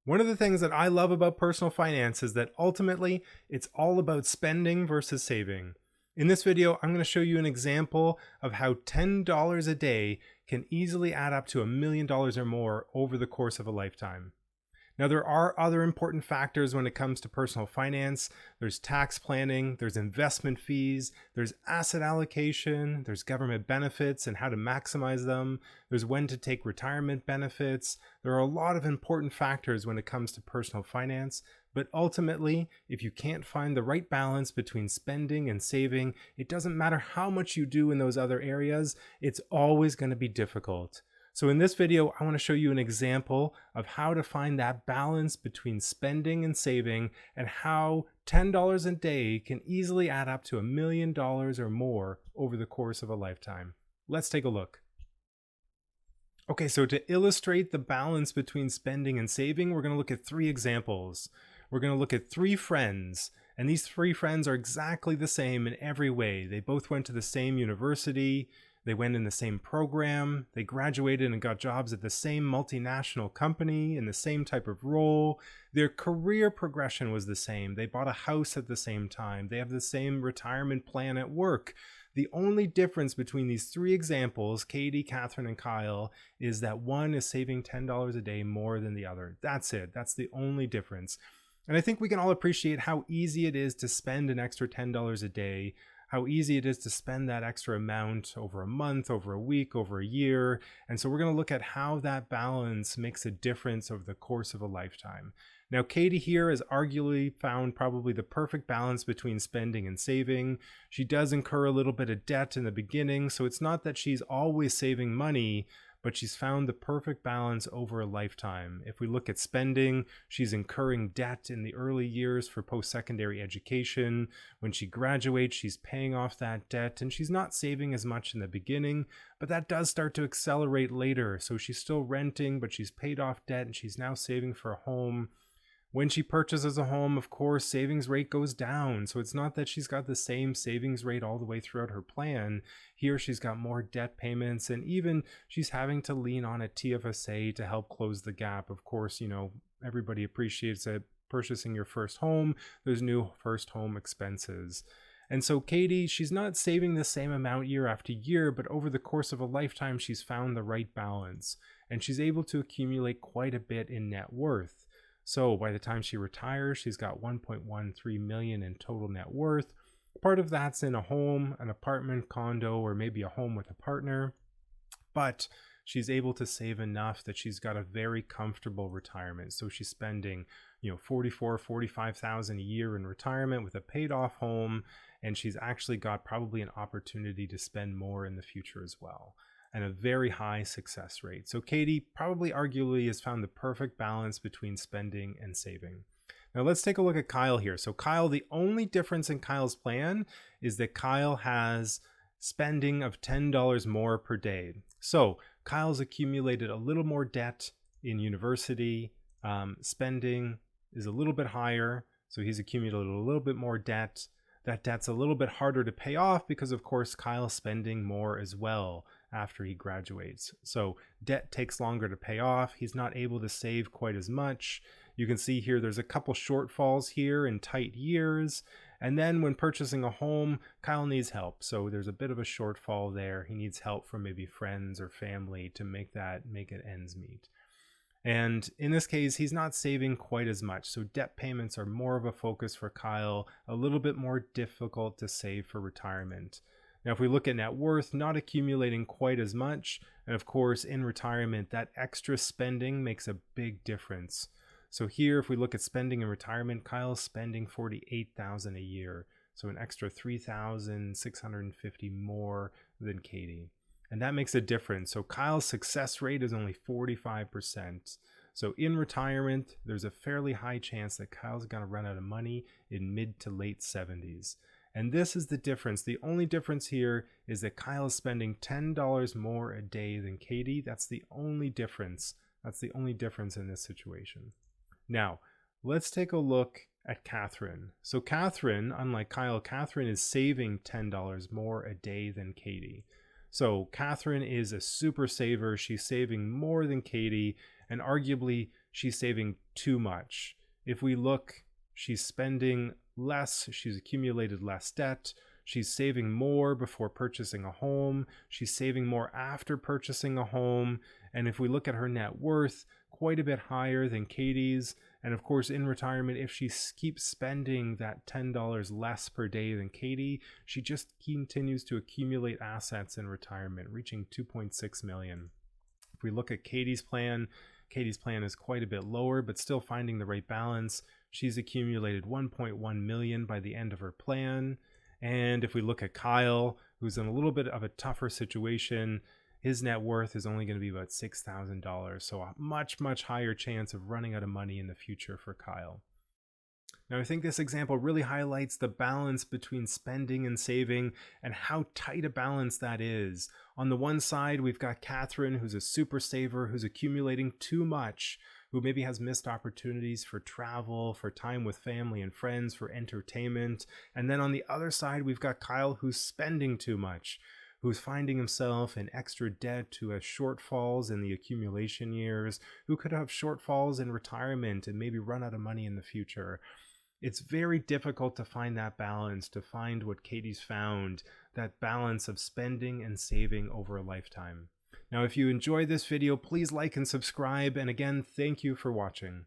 One of the things that I love about personal finance is that ultimately it's all about spending versus saving. In this video, I'm going to show you an example of how $10 a day can easily add up to $1 million or more over the course of a lifetime. Now, there are other important factors when it comes to personal finance. There's tax planning, there's investment fees, there's asset allocation, there's government benefits and how to maximize them, there's when to take retirement benefits. There are a lot of important factors when it comes to personal finance, but ultimately, if you can't find the right balance between spending and saving, it doesn't matter how much you do in those other areas, it's always going to be difficult. So in this video, I want to show you an example of how to find that balance between spending and saving and how $10 a day can easily add up to $1 million or more over the course of a lifetime. Let's take a look. Okay, so to illustrate the balance between spending and saving, we're going to look at 3 examples. We're going to look at 3 friends, and these 3 friends are exactly the same in every way. They both went to the same university. They went in the same program, they graduated and got jobs at the same multinational company in the same type of role. Their career progression was the same. They bought a house at the same time. They have the same retirement plan at work. The only difference between these 3 examples, Katie, Catherine, and Kyle, is that one is saving $10 a day more than the other. That's it. That's the only difference. And I think we can all appreciate how easy it is to spend an extra $10 a day, how easy it is to spend that extra amount over a month, over a week, over a year. And so we're going to look at how that balance makes a difference over the course of a lifetime. Now, Katie here has arguably found probably the perfect balance between spending and saving. She does incur a little bit of debt in the beginning, so it's not that she's always saving money, but she's found the perfect balance over a lifetime. If we look at spending, she's incurring debt in the early years for post-secondary education. When she graduates, she's paying off that debt, and she's not saving as much in the beginning, but that does start to accelerate later. So she's still renting, but she's paid off debt, and she's now saving for a home. When she purchases a home, of course, savings rate goes down. So it's not that she's got the same savings rate all the way throughout her plan. Here she's got more debt payments, and even she's having to lean on a TFSA to help close the gap. Of course, everybody appreciates that purchasing your first home, there's new first home expenses. And so Katie, she's not saving the same amount year after year, but over the course of a lifetime, she's found the right balance, and she's able to accumulate quite a bit in net worth. So by the time she retires, she's got $1.13 million in total net worth. Part of that's in a home, an apartment, condo, or maybe a home with a partner. But she's able to save enough that she's got a very comfortable retirement. So she's spending, $45,000 a year in retirement with a paid off home, and she's actually got probably an opportunity to spend more in the future as well, and a very high success rate. So Katie probably arguably has found the perfect balance between spending and saving. Now let's take a look at Kyle here. So Kyle, the only difference in Kyle's plan is that Kyle has spending of $10 more per day. So Kyle's accumulated a little more debt in university. Spending is a little bit higher, so he's accumulated a little bit more debt. That debt's a little bit harder to pay off because, of course, Kyle's spending more as well after he graduates. So debt takes longer to pay off. He's not able to save quite as much. You can see here there's a couple shortfalls here in tight years. And then when purchasing a home, Kyle needs help. So there's a bit of a shortfall there. He needs help from maybe friends or family to make it ends meet. And in this case, he's not saving quite as much. So debt payments are more of a focus for Kyle, a little bit more difficult to save for retirement. Now, if we look at net worth, not accumulating quite as much. And of course, in retirement, that extra spending makes a big difference. So here, if we look at spending in retirement, Kyle's spending $48,000 a year. So an extra $3,650 more than Katie. And that makes a difference. So Kyle's success rate is only 45%. So in retirement, there's a fairly high chance that Kyle's going to run out of money in mid to late 70s. And this is the difference. The only difference here is that Kyle is spending $10 more a day than Katie. That's the only difference. That's the only difference in this situation. Now, let's take a look at Catherine. So Catherine, unlike Kyle, Catherine is saving $10 more a day than Katie. So Catherine is a super saver. She's saving more than Katie, and arguably she's saving too much. If we look, she's spending less, she's accumulated less debt, she's saving more before purchasing a home, she's saving more after purchasing a home, and if we look at her net worth, quite a bit higher than Katie's. And of course, in retirement, if she keeps spending that $10 less per day than Katie, she just continues to accumulate assets in retirement, reaching $2.6 million. If we look at Katie's plan is quite a bit lower, but still finding the right balance. She's accumulated $1.1 million by the end of her plan. And if we look at Kyle, who's in a little bit of a tougher situation, his net worth is only going to be about $6,000. So a much, much higher chance of running out of money in the future for Kyle. Now, I think this example really highlights the balance between spending and saving and how tight a balance that is. On the one side, we've got Catherine, who's a super saver, who's accumulating too much, who maybe has missed opportunities for travel, for time with family and friends, for entertainment. And then on the other side, we've got Kyle, who's spending too much, who's finding himself in extra debt, who has shortfalls in the accumulation years, who could have shortfalls in retirement and maybe run out of money in the future. It's very difficult to find that balance, to find what Katie's found, that balance of spending and saving over a lifetime. Now, if you enjoyed this video, please like and subscribe. And again, thank you for watching.